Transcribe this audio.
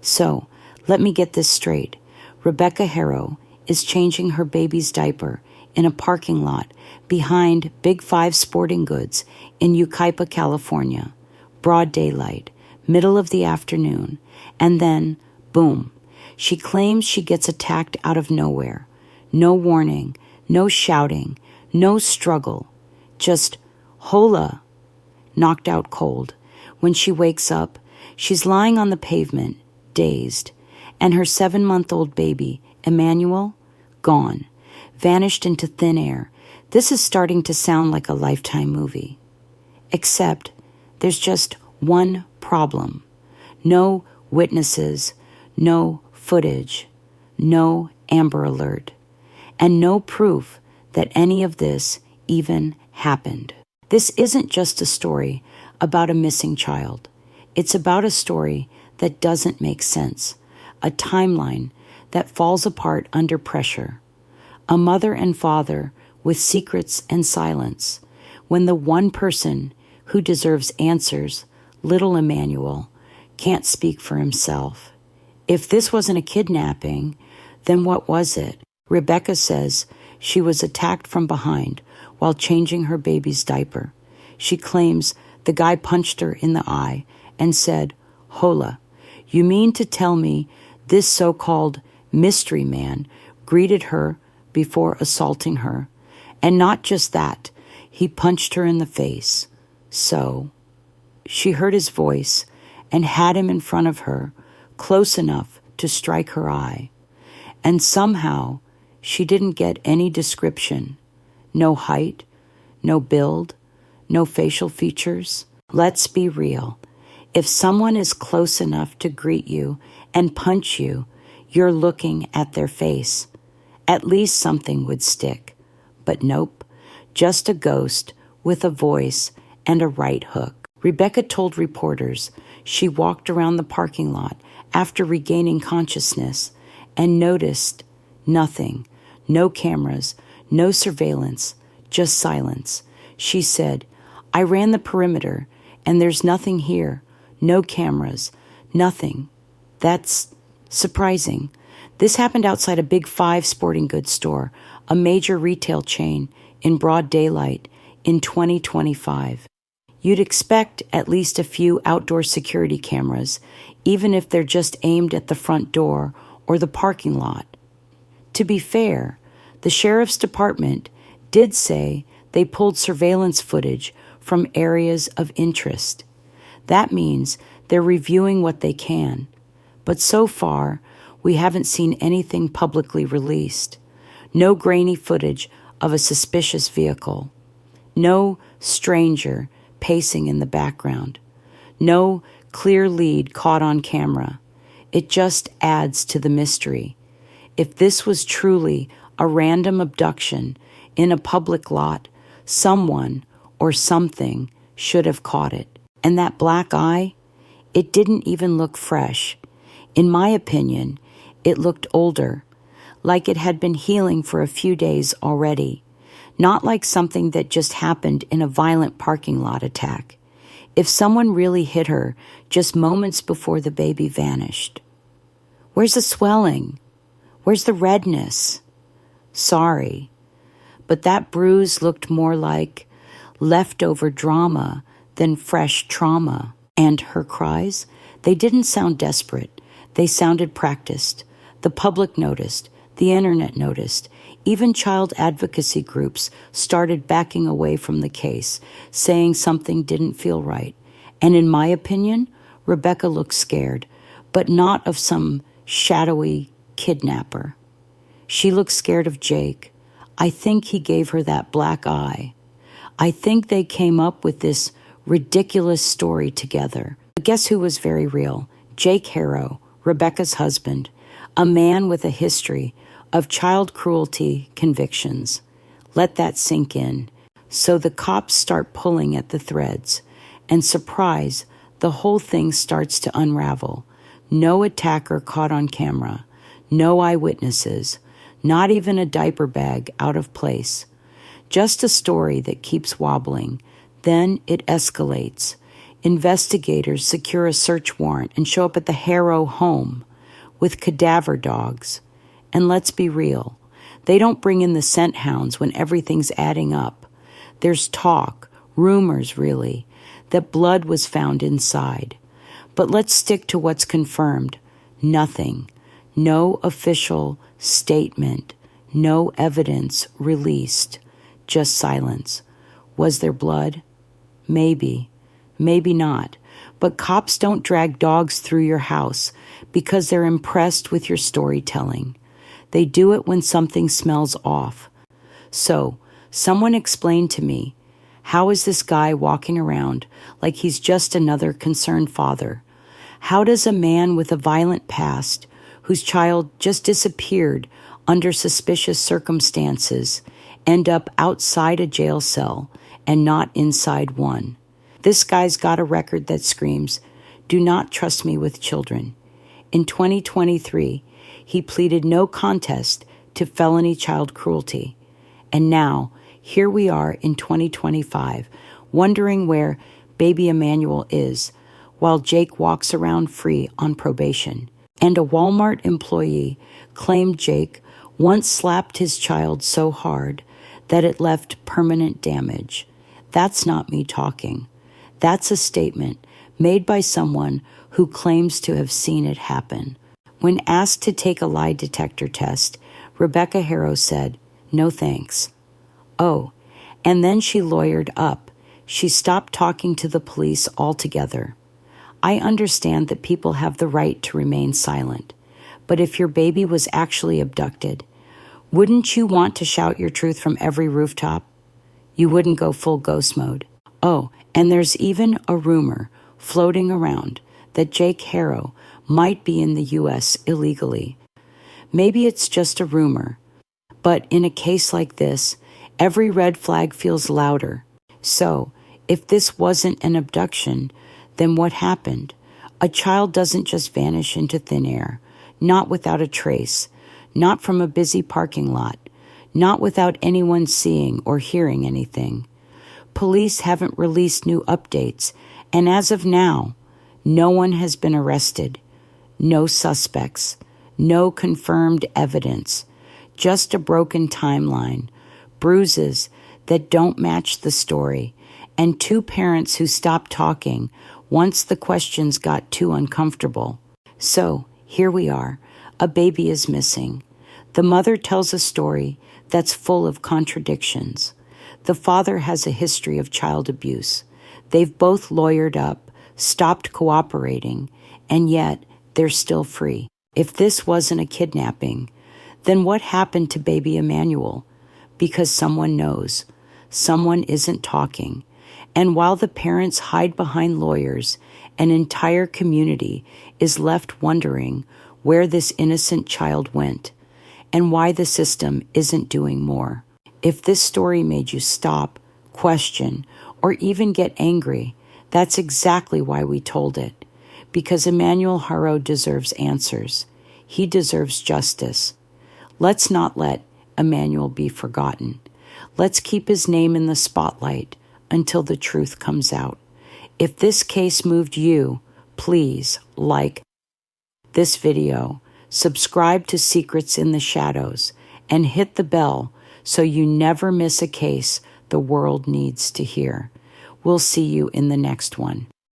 So, let me get this straight. Rebecca Haro is changing her baby's diaper in a parking lot behind Big Five Sporting Goods in Yucaipa, California. Broad daylight, middle of the afternoon, and then, boom, she claims she gets attacked out of nowhere. No warning, no shouting, no struggle, just hola, knocked out cold. When she wakes up, she's lying on the pavement, dazed, and her 7-month-old baby, Emmanuel, gone, vanished into thin air. This is starting to sound like a Lifetime movie. Except there's just one problem. No witnesses, no footage, no Amber Alert, and no proof that any of this even happened. This isn't just a story about a missing child. It's about a story that doesn't make sense, a timeline that falls apart under pressure, a mother and father with secrets and silence, when the one person who deserves answers, little Emmanuel, can't speak for himself. If this wasn't a kidnapping, then what was it? Rebecca says she was attacked from behind while changing her baby's diaper. She claims the guy punched her in the eye and said, "Hola, you mean to tell me this so-called mystery man greeted her before assaulting her? And not just that, he punched her in the face." So she heard his voice and had him in front of her, close enough to strike her eye. And somehow she didn't get any description. No height, no build, no facial features. Let's be real. If someone is close enough to greet you and punch you, you're looking at their face. At least something would stick. But nope, just a ghost with a voice and a right hook. Rebecca told reporters she walked around the parking lot after regaining consciousness and noticed nothing, no cameras, no surveillance, just silence. She said, "I ran the perimeter and there's nothing here, no cameras, nothing." That's surprising. This happened outside a Big Five Sporting Goods store, a major retail chain, in broad daylight in 2025. You'd expect at least a few outdoor security cameras, even if they're just aimed at the front door or the parking lot. To be fair, the sheriff's department did say they pulled surveillance footage from areas of interest. That means they're reviewing what they can. But so far, we haven't seen anything publicly released. No grainy footage of a suspicious vehicle. No stranger pacing in the background. No clear lead caught on camera. It just adds to the mystery. If this was truly a random abduction in a public lot, someone or something should have caught it. And that black eye, it didn't even look fresh. In my opinion, it looked older, like it had been healing for a few days already, not like something that just happened in a violent parking lot attack. If someone really hit her just moments before the baby vanished. Where's the swelling? Where's the redness? Sorry, but that bruise looked more like leftover drama than fresh trauma. And her cries, they didn't sound desperate. They sounded practiced. The public noticed. The internet noticed. Even child advocacy groups started backing away from the case, saying something didn't feel right. And in my opinion, Rebecca looked scared, but not of some shadowy kidnapper. She looked scared of Jake. I think he gave her that black eye. I think they came up with this ridiculous story together. But guess who was very real? Jake Haro, Rebecca's husband, a man with a history of child cruelty convictions. Let that sink in. So the cops start pulling at the threads, and surprise, the whole thing starts to unravel. No attacker caught on camera, no eyewitnesses, not even a diaper bag out of place. Just a story that keeps wobbling. Then it escalates. Investigators secure a search warrant and show up at the Haro home with cadaver dogs. And let's be real, they don't bring in the scent hounds when everything's adding up. There's talk, rumors really, that blood was found inside. But let's stick to what's confirmed. Nothing. No official statement. No evidence released. Just silence. Was there blood? Maybe. Maybe not. But cops don't drag dogs through your house because they're impressed with your storytelling. They do it when something smells off. So, someone explain to me, how is this guy walking around like he's just another concerned father? How does a man with a violent past, whose child just disappeared under suspicious circumstances, end up outside a jail cell and not inside one? This guy's got a record that screams, "Do not trust me with children." In 2023, he pleaded no contest to felony child cruelty. And now, here we are in 2025, wondering where Baby Emmanuel is, while Jake walks around free on probation. And a Walmart employee claimed Jake once slapped his child so hard that it left permanent damage. That's not me talking. That's a statement made by someone who claims to have seen it happen. When asked to take a lie detector test, Rebecca Haro said, "No thanks." Oh, and then she lawyered up. She stopped talking to the police altogether. I understand that people have the right to remain silent, but if your baby was actually abducted, wouldn't you want to shout your truth from every rooftop? You wouldn't go full ghost mode. Oh, and there's even a rumor floating around that Jake Haro might be in the U.S. illegally. Maybe it's just a rumor, but in a case like this, every red flag feels louder. So, if this wasn't an abduction, then what happened? A child doesn't just vanish into thin air, not without a trace, not from a busy parking lot, not without anyone seeing or hearing anything. Police haven't released new updates, and as of now, no one has been arrested. No suspects, no confirmed evidence, just a broken timeline, bruises that don't match the story, and two parents who stopped talking once the questions got too uncomfortable. So, here we are. A baby is missing. The mother tells a story that's full of contradictions. The father has a history of child abuse. They've both lawyered up, stopped cooperating, and yet they're still free. If this wasn't a kidnapping, then what happened to Baby Emmanuel? Because someone knows. Someone isn't talking. And while the parents hide behind lawyers, an entire community is left wondering where this innocent child went and why the system isn't doing more. If this story made you stop, question, or even get angry, that's exactly why we told it. Because Emmanuel Haro deserves answers. He deserves justice. Let's not let Emmanuel be forgotten. Let's keep his name in the spotlight until the truth comes out. If this case moved you, please like this video, subscribe to Secrets in the Shadows, and hit the bell so you never miss a case the world needs to hear. We'll see you in the next one.